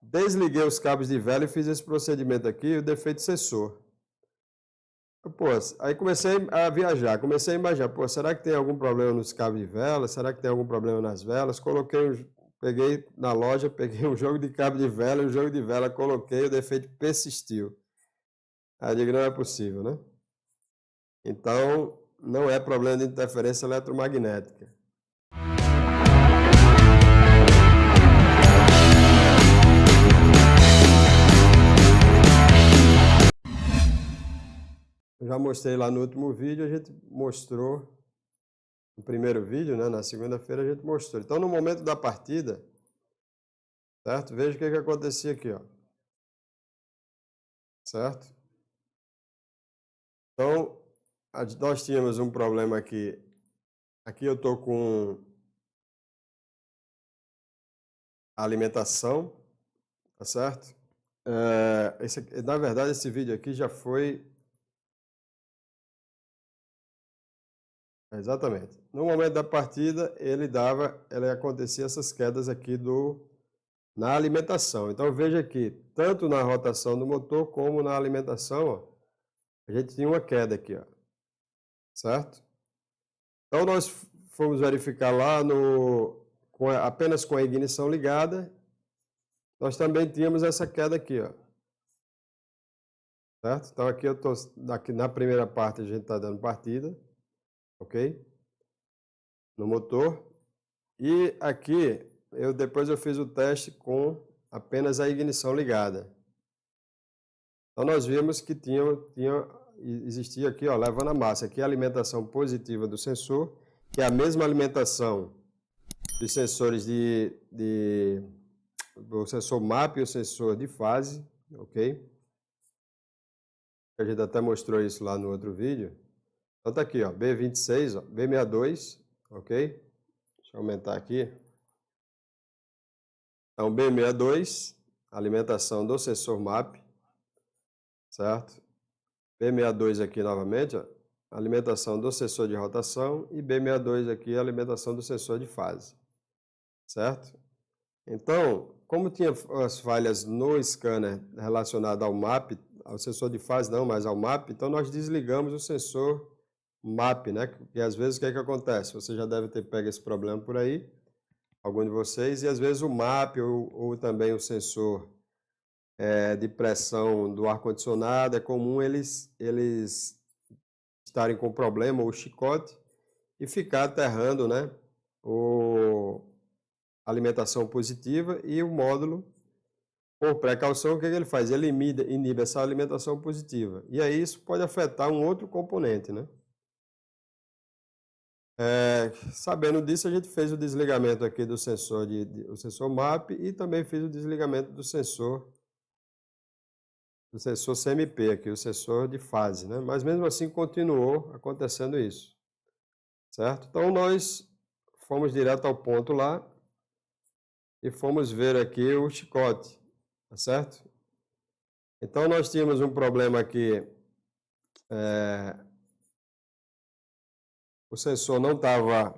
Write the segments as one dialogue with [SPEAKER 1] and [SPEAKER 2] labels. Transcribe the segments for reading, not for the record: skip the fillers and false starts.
[SPEAKER 1] desliguei os cabos de vela e fiz esse procedimento aqui, o defeito sensor. Pô, aí comecei a viajar, comecei a imaginar, pô, será que tem algum problema nos cabos de vela? Será que tem algum problema nas velas? Peguei na loja, peguei um jogo de cabo de vela, um jogo de vela, coloquei, o defeito persistiu. Aí eu digo, não é possível, né? Então, não é problema de interferência eletromagnética. Eu já mostrei lá no último vídeo, a gente mostrou, no primeiro vídeo, né, na segunda-feira a gente mostrou. Então, no momento da partida, certo? Veja o que acontecia aqui, ó. Certo? Então, nós tínhamos um problema aqui. Aqui eu estou com a alimentação, tá certo? Na verdade, esse vídeo aqui já foi... Exatamente. No momento da partida, ele acontecia essas quedas aqui na alimentação. Então, veja aqui, tanto na rotação do motor como na alimentação, ó, a gente tinha uma queda aqui, ó. Certo? Então, nós fomos verificar lá apenas com a ignição ligada, nós também tínhamos essa queda aqui, ó. Certo? Então, aqui na primeira parte a gente está dando partida, ok? No motor. E aqui, depois eu fiz o teste com apenas a ignição ligada. Então, nós vimos que existia aqui, ó, levando a massa. Aqui a alimentação positiva do sensor, que é a mesma alimentação dos sensores do sensor MAP e o sensor de fase, ok? A gente até mostrou isso lá no outro vídeo. Então tá aqui, ó, B26, ó, B62, ok? Deixa eu aumentar aqui. Então, B62, alimentação do sensor MAP, certo? B62 aqui novamente, ó, alimentação do sensor de rotação, e B62 aqui, alimentação do sensor de fase, certo? Então, como tinha as falhas no scanner relacionado ao MAP, ao sensor de fase não, mas ao MAP, então nós desligamos o sensor MAP, né? Porque às vezes o que é que acontece? Você já deve ter pego esse problema por aí, algum de vocês, e às vezes o MAP ou também o sensor de pressão do ar-condicionado, é comum eles estarem com problema, ou chicote, e ficar aterrando, né? Alimentação positiva, e o módulo, por precaução, o que ele faz? Ele inibe essa alimentação positiva. E aí isso pode afetar um outro componente, né? Sabendo disso, a gente fez o desligamento aqui do sensor, o sensor MAP, e também fez o desligamento do sensor CMP aqui, o sensor de fase, né? Mas mesmo assim continuou acontecendo isso, certo? Então nós fomos direto ao ponto lá e fomos ver aqui o chicote, tá certo? Então nós tínhamos um problema aqui, o sensor não estava,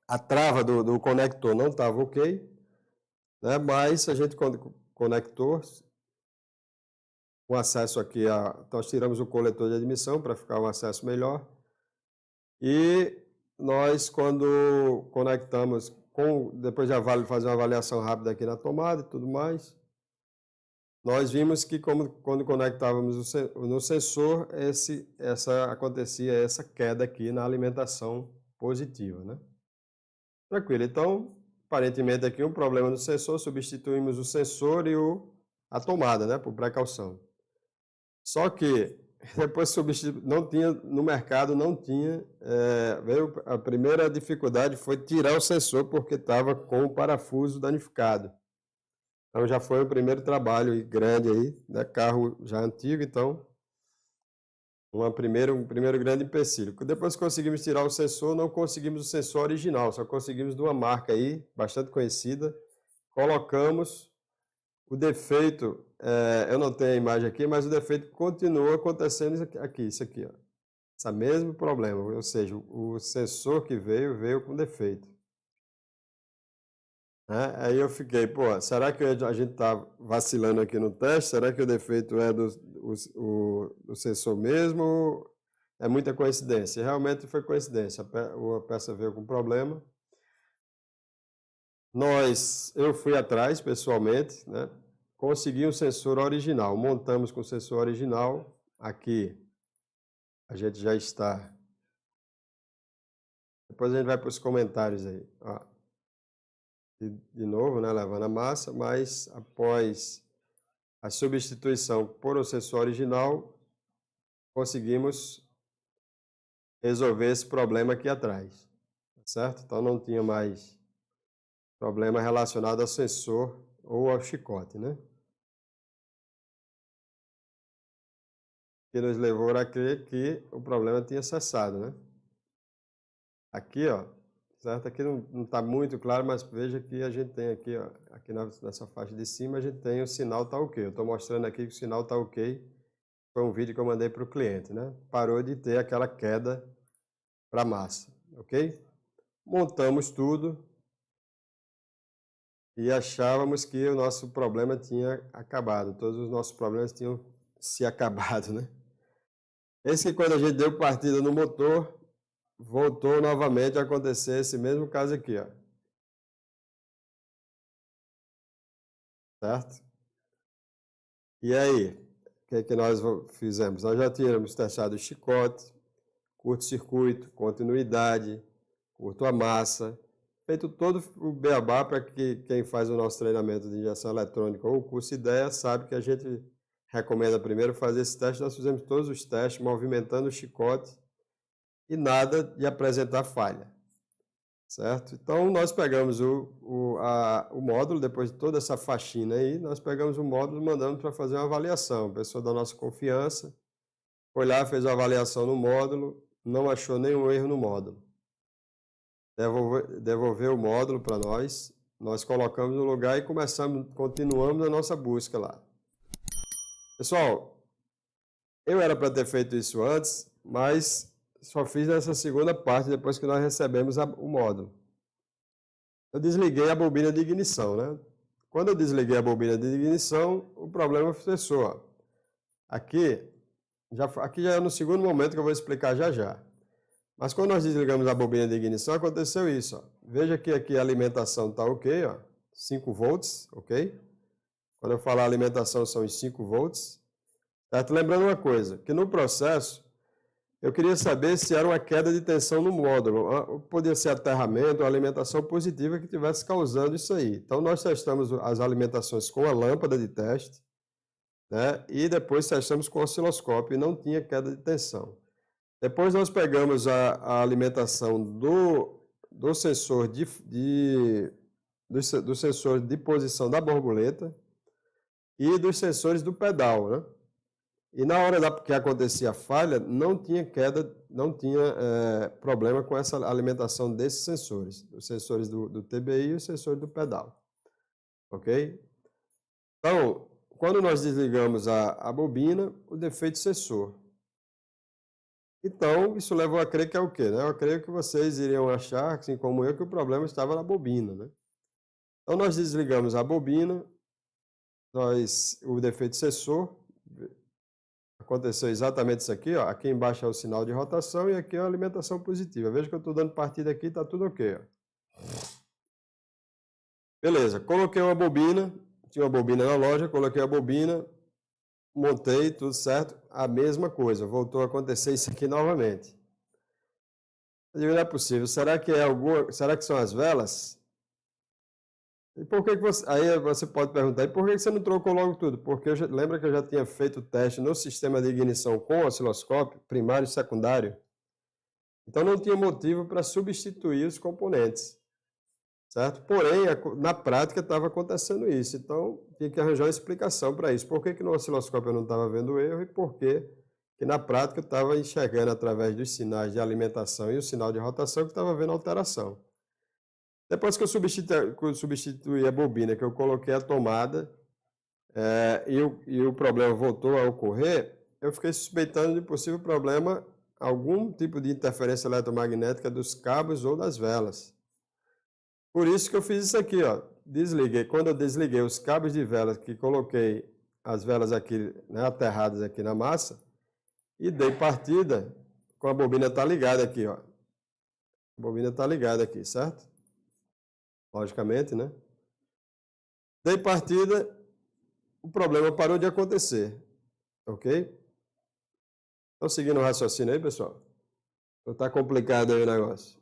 [SPEAKER 1] a trava do conector não estava ok, né? Mas a gente conectou o acesso aqui, nós tiramos o coletor de admissão para ficar um acesso melhor, e nós, quando conectamos, depois de fazer uma avaliação rápida aqui na tomada e tudo mais, nós vimos que quando conectávamos no sensor, acontecia essa queda aqui na alimentação positiva, né? Tranquilo. Então, aparentemente aqui um problema no sensor, substituímos o sensor e a tomada, né, por precaução. Só que depois não tinha, no mercado não tinha, veio a primeira dificuldade foi tirar o sensor porque estava com o parafuso danificado. Então já foi o primeiro trabalho grande aí, né, carro já antigo, então um primeiro grande empecilho. Depois conseguimos tirar o sensor, não conseguimos o sensor original, só conseguimos de uma marca aí, bastante conhecida, colocamos. O defeito, eu não tenho a imagem aqui, mas o defeito continua acontecendo aqui, isso aqui, ó. Esse mesmo problema, ou seja, o sensor que veio com defeito. né? Aí eu fiquei, pô, será que a gente está vacilando aqui no teste? Será que o defeito é do sensor mesmo? É muita coincidência. E realmente foi coincidência. A peça veio com problema. Eu fui atrás, pessoalmente, né? Consegui um sensor original. Montamos com o sensor original. Aqui, a gente já está. Depois a gente vai para os comentários aí. Ó. De novo, né? Levando a massa, mas após a substituição por um sensor original, conseguimos resolver esse problema aqui atrás. Certo? Então não tinha mais problema relacionado ao sensor ou ao chicote, né? Que nos levou a crer que o problema tinha cessado, né? Aqui, ó, certo? Aqui não está muito claro, mas veja que a gente tem aqui, ó, aqui nessa faixa de cima, a gente tem o sinal tá ok. Eu estou mostrando aqui que o sinal tá ok. Foi um vídeo que eu mandei para o cliente, né? Parou de ter aquela queda para a massa, ok? Montamos tudo e achávamos que o nosso problema tinha acabado. Todos os nossos problemas tinham se acabado, né? Esse que quando a gente deu partida no motor, voltou novamente a acontecer esse mesmo caso aqui, ó. Certo? E aí, o que é que nós fizemos? Nós já tínhamos testado o chicote, curto-circuito, continuidade, curto a massa, feito todo o beabá para que quem faz o nosso treinamento de injeção eletrônica ou o curso IDEA sabe que a gente recomenda primeiro fazer esse teste. Nós fizemos todos os testes, movimentando o chicote e nada de apresentar falha. Certo? Então, nós pegamos o módulo, depois de toda essa faxina aí, nós pegamos o módulo e mandamos para fazer uma avaliação. A pessoa da nossa confiança foi lá, fez a avaliação no módulo, não achou nenhum erro no módulo. Devolveu o módulo para nós colocamos no lugar e continuamos a nossa busca lá. Pessoal, eu era para ter feito isso antes, mas só fiz nessa segunda parte depois que nós recebemos o módulo. Eu desliguei a bobina de ignição, né? Quando eu desliguei a bobina de ignição, o problema cessou. Ó. Aqui já é no segundo momento que eu vou explicar já já. Mas quando nós desligamos a bobina de ignição, aconteceu isso. Ó. Veja que aqui a alimentação está ok, ó, 5 volts, ok? Quando eu falar alimentação são os 5 volts. Certo? Lembrando uma coisa, que no processo, eu queria saber se era uma queda de tensão no módulo, podia ser aterramento ou alimentação positiva que estivesse causando isso aí. Então, nós testamos as alimentações com a lâmpada de teste, né? E depois testamos com o osciloscópio e não tinha queda de tensão. Depois nós pegamos a alimentação do sensor do sensor de posição da borboleta e dos sensores do pedal, né? E na hora que acontecia a falha, não tinha queda, não tinha problema com essa alimentação desses sensores, os sensores do TBI e os sensores do pedal. Ok? Então, quando nós desligamos a bobina, o defeito cessou. Então, isso levou a crer que é o quê? Né? Eu creio que vocês iriam achar, assim como eu, que o problema estava na bobina. Né? Então, nós desligamos a bobina, o defeito cessou. Aconteceu exatamente isso aqui, ó. Aqui embaixo é o sinal de rotação e aqui é a alimentação positiva. Veja que eu estou dando partida aqui, está tudo ok. Ó. Beleza, coloquei uma bobina, tinha uma bobina na loja, coloquei a bobina, montei, tudo certo. A mesma coisa, voltou a acontecer isso aqui novamente. Eu digo, não é possível, será que são as velas? E por que aí você pode perguntar, e por que você não trocou logo tudo? Porque lembra que eu já tinha feito o teste no sistema de ignição com osciloscópio, primário e secundário? Então não tinha motivo para substituir os componentes, certo? Porém, na prática estava acontecendo isso, então tinha que arranjar uma explicação para isso. Por que no osciloscópio eu não estava vendo o erro e por que na prática eu estava enxergando através dos sinais de alimentação e o sinal de rotação que estava vendo alteração. Depois que eu substituí a bobina, que eu coloquei a tomada e o problema voltou a ocorrer, eu fiquei suspeitando de possível problema, algum tipo de interferência eletromagnética dos cabos ou das velas. Por isso que eu fiz isso aqui, ó. desliguei, quando eu desliguei os cabos de velas, que coloquei as velas aqui, né, aterradas aqui na massa, e dei partida, com a bobina tá ligada aqui, ó. A bobina tá ligada aqui, certo? Logicamente, né? Dei partida, o problema parou de acontecer, ok? Estão seguindo o raciocínio aí, pessoal? Ou tá complicado aí o negócio?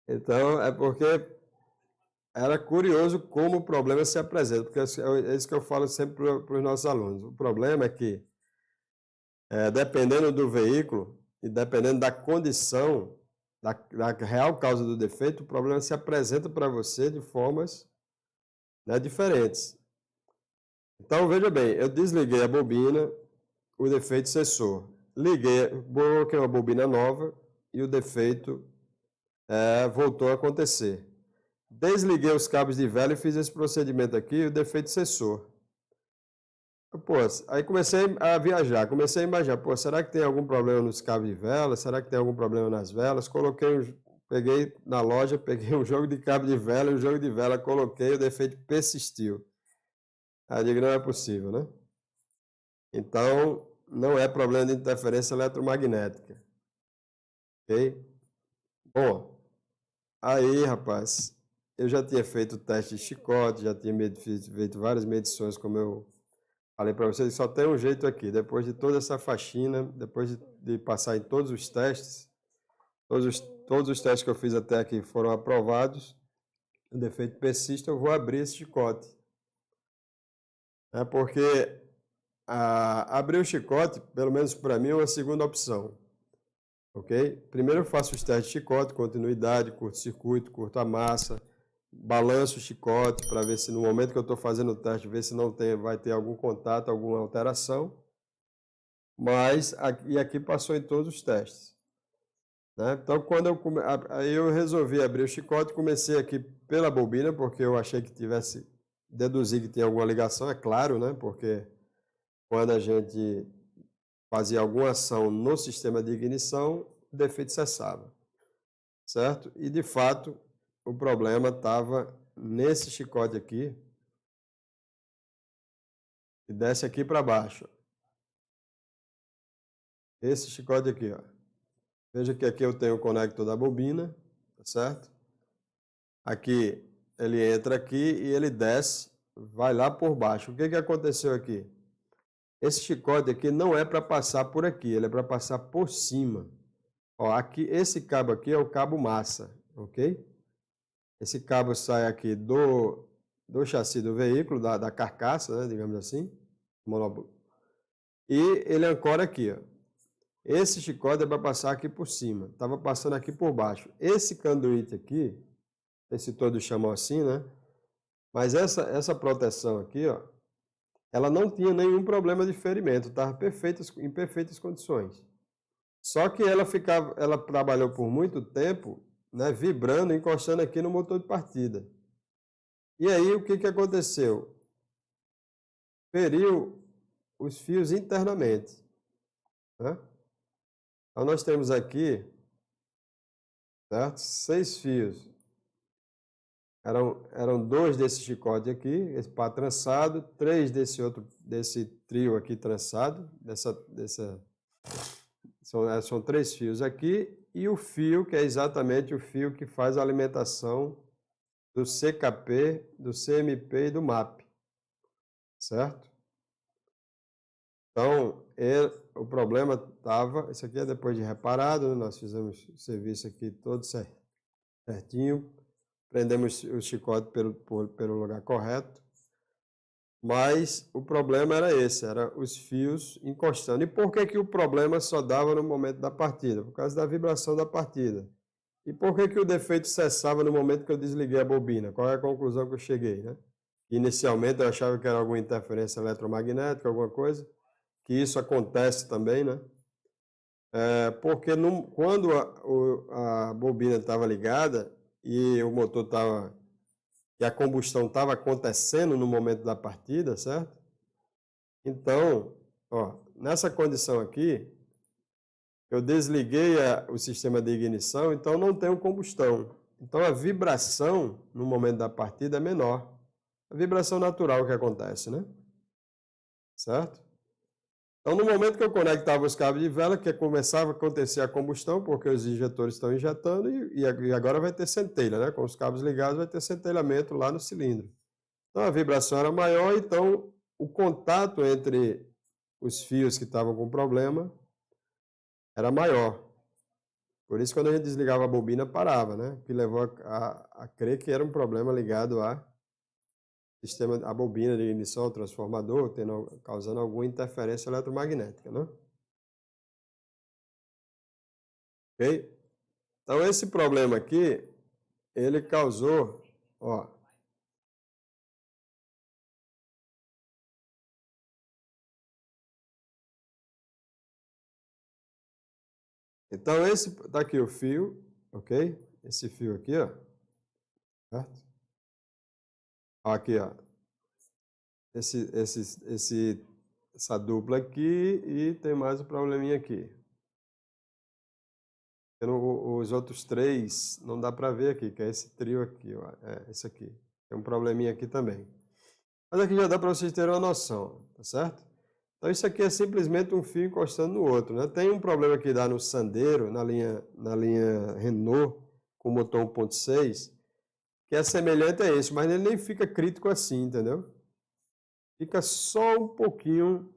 [SPEAKER 1] Então, é porque era curioso como o problema se apresenta, porque é isso que eu falo sempre para os nossos alunos. O problema é que, dependendo do veículo e dependendo da condição, da real causa do defeito, o problema se apresenta para você de formas, né, diferentes. Então, veja bem, eu desliguei a bobina, o defeito cessou. Liguei, coloquei uma bobina nova e o defeito voltou a acontecer. Desliguei os cabos de vela e fiz esse procedimento aqui e o defeito cessou. Pô, aí comecei a viajar, comecei a imaginar, pô, será que tem algum problema nos cabos de vela? Será que tem algum problema nas velas? Peguei na loja, peguei um jogo de cabo de vela, um jogo de vela, coloquei, o defeito persistiu. Aí eu digo, não é possível, né? Então, não é problema de interferência eletromagnética. Ok? Bom, aí, rapaz, eu já tinha feito o teste de chicote, já tinha feito várias medições, como eu falei para vocês, só tem um jeito aqui. Depois de toda essa faxina, depois de passar em todos os testes, todos os testes que eu fiz até aqui foram aprovados, o defeito persiste, eu vou abrir esse chicote. É porque abrir o chicote, pelo menos para mim, é uma segunda opção. Ok? Primeiro eu faço os testes de chicote, continuidade, curto-circuito, curto a massa, balanço o chicote para ver se no momento que eu estou fazendo o teste, ver se não vai ter algum contato, alguma alteração. Mas aqui passou em todos os testes. Né? Então, aí eu resolvi abrir o chicote, comecei aqui pela bobina, porque eu achei que deduzir que tinha alguma ligação, é claro, né? Porque quando a gente fazia alguma ação no sistema de ignição, o defeito cessava, certo? E, de fato, o problema estava nesse chicote aqui, e desce aqui para baixo. Esse chicote aqui, ó. Veja que aqui eu tenho o conector da bobina, tá certo? Aqui, ele entra aqui e ele desce, vai lá por baixo. O que aconteceu aqui? Esse chicote aqui não é para passar por aqui, ele é para passar por cima. Ó, aqui, esse cabo aqui é o cabo massa, ok? Esse cabo sai aqui do chassi do veículo, da carcaça, né, digamos assim. E ele ancora aqui, ó. Esse chicote é para passar aqui por cima, estava passando aqui por baixo. Esse canduíte aqui, esse todos chamam assim, né? Mas essa proteção aqui, ó, ela não tinha nenhum problema de ferimento, estava em perfeitas condições. Só que ela trabalhou por muito tempo, né, vibrando, encostando aqui no motor de partida. E aí o que aconteceu? Feriu os fios internamente. Né? Então nós temos aqui, certo? 6 fios. Eram 2 desse chicote aqui, esse pá trançado, 3 desse trio aqui trançado, são 3 fios aqui, e o fio, que é exatamente o fio que faz a alimentação do CKP, do CMP e do MAP, certo? Então, o problema estava, isso aqui é depois de reparado, né? Nós fizemos o serviço aqui todo certinho, prendemos o chicote pelo lugar correto, mas o problema era esse, era os fios encostando. E por que o problema só dava no momento da partida? Por causa da vibração da partida. E por que o defeito cessava no momento que eu desliguei a bobina? Qual é a conclusão que eu cheguei, né? Inicialmente eu achava que era alguma interferência eletromagnética, alguma coisa, que isso acontece também, né? Porque quando a bobina estava ligada e o motor estava, e a combustão estava acontecendo no momento da partida, certo? Então, ó, nessa condição aqui, eu desliguei o sistema de ignição, então não tenho combustão. Então a vibração no momento da partida é menor. A vibração natural que acontece, né? Certo? Então, no momento que eu conectava os cabos de vela, que começava a acontecer a combustão, porque os injetores estão injetando, e agora vai ter centelha, né? Com os cabos ligados, vai ter centelhamento lá no cilindro. Então, a vibração era maior, então o contato entre os fios que estavam com problema era maior. Por isso, quando a gente desligava a bobina, parava, né? Que levou a crer que era um problema ligado sistema, a bobina de ignição, transformador, causando alguma interferência eletromagnética, né? Ok? Então, esse problema aqui, ele causou, ó. Então, esse, tá aqui o fio, ok? Esse fio aqui, ó. Certo? Aqui, ó. Essa dupla aqui e tem mais um probleminha aqui. Os outros três não dá para ver aqui, que é esse trio aqui, ó. É esse aqui. Tem um probleminha aqui também. Mas aqui já dá para vocês terem uma noção, tá certo? Então isso aqui é simplesmente um fio encostando no outro, né? Tem um problema que dá no Sandero, na linha Renault, com motor 1.6, que é semelhante a esse, mas ele nem fica crítico assim, entendeu? Fica só um pouquinho,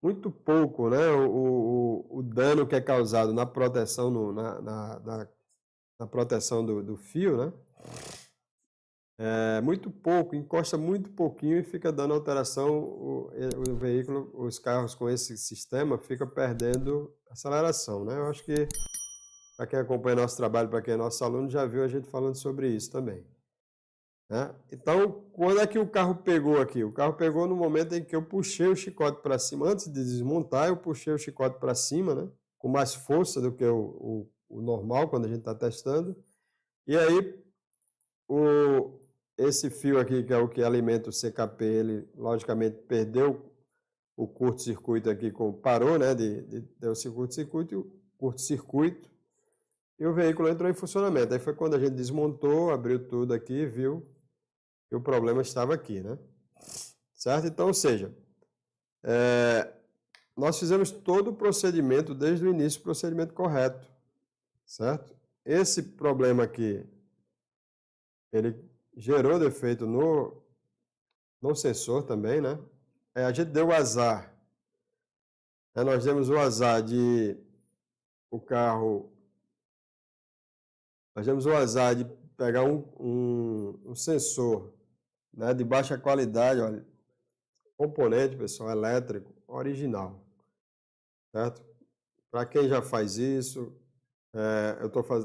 [SPEAKER 1] muito pouco, né? O dano que é causado na proteção, na proteção do fio, né? É muito pouco, encosta muito pouquinho e fica dando alteração. O veículo, os carros com esse sistema ficam perdendo aceleração, né? Eu acho que para quem acompanha nosso trabalho, para quem é nosso aluno, já viu a gente falando sobre isso também, né? Então, quando é que o carro pegou aqui? O carro pegou no momento em que eu puxei o chicote para cima. Antes de desmontar, eu puxei o chicote para cima, né? Com mais força do que o normal, quando a gente está testando. E aí, esse fio aqui, que é o que alimenta o CKP, ele, logicamente, perdeu o curto-circuito aqui, parou, né? Deu curto-circuito, e o veículo entrou em funcionamento. Aí foi quando a gente desmontou, abriu tudo aqui, viu que o problema estava aqui, né? Certo? Então, ou seja, nós fizemos todo o procedimento, desde o início, o procedimento correto, certo? Esse problema aqui, ele gerou defeito no sensor também, né? A gente deu o azar. Nós demos o azar de o carro. Nós demos o azar de pegar um sensor, né, de baixa qualidade, olha, componente, pessoal, elétrico, original, certo? Para quem já faz isso,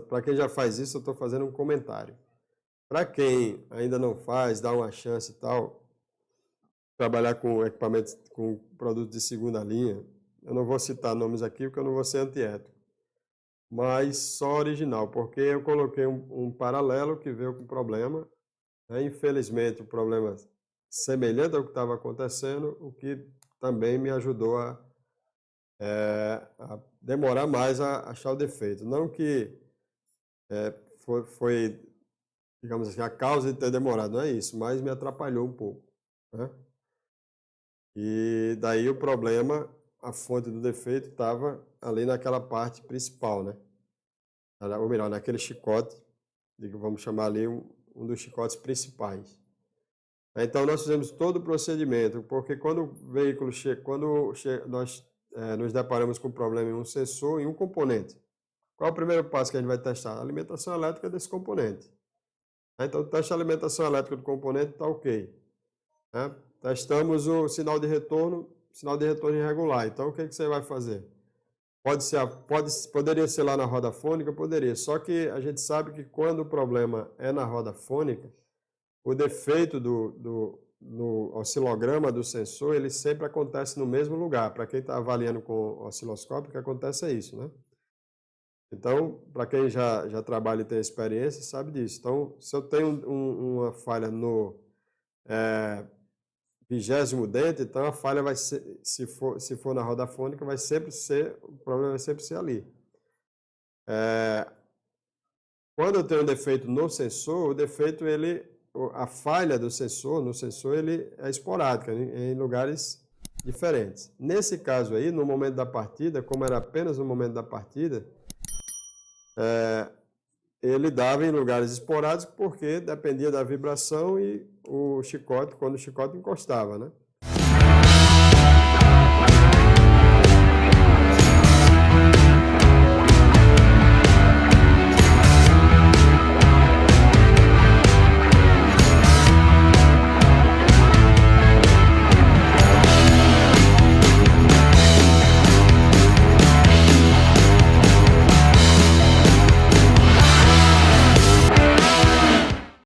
[SPEAKER 1] para quem já faz isso, eu estou fazendo um comentário. Para quem ainda não faz, dá uma chance e tal, trabalhar com equipamentos, com produtos de segunda linha, eu não vou citar nomes aqui porque eu não vou ser antiético, mas só original, porque eu coloquei um paralelo que veio com problema, né? Infelizmente, o problema semelhante ao que estava acontecendo, o que também me ajudou a demorar mais a achar o defeito. Não que foi, digamos assim, a causa de ter demorado, não é isso, mas me atrapalhou um pouco, né? E daí o problema, a fonte do defeito estava ali naquela parte principal, né? Ou melhor, naquele chicote, vamos chamar ali um dos chicotes principais. Então, nós fizemos todo o procedimento, porque quando o veículo chega, nós nos deparamos com um problema em um sensor, em um componente, qual é o primeiro passo que a gente vai testar? A alimentação elétrica desse componente. Então, o teste de alimentação elétrica do componente está ok, né? Testamos o sinal de retorno irregular. Então, o que você vai fazer? Poderia ser lá na roda fônica? Poderia. Só que a gente sabe que quando o problema é na roda fônica, o defeito no oscilograma do sensor, ele sempre acontece no mesmo lugar. Para quem está avaliando com o osciloscópio, o que acontece é isso, né? Então, para quem já trabalha e tem experiência, sabe disso. Então, se eu tenho uma falha 20º dente, então a falha vai ser, se for na roda fônica, vai sempre ser, o problema vai sempre ser ali. Quando eu tenho um defeito no sensor, o defeito, a falha do sensor, no sensor, ele é esporádica, em lugares diferentes. Nesse caso aí, no momento da partida, como era apenas no momento da partida, ele dava em lugares esporádicos porque dependia da vibração e o chicote, quando o chicote encostava, né?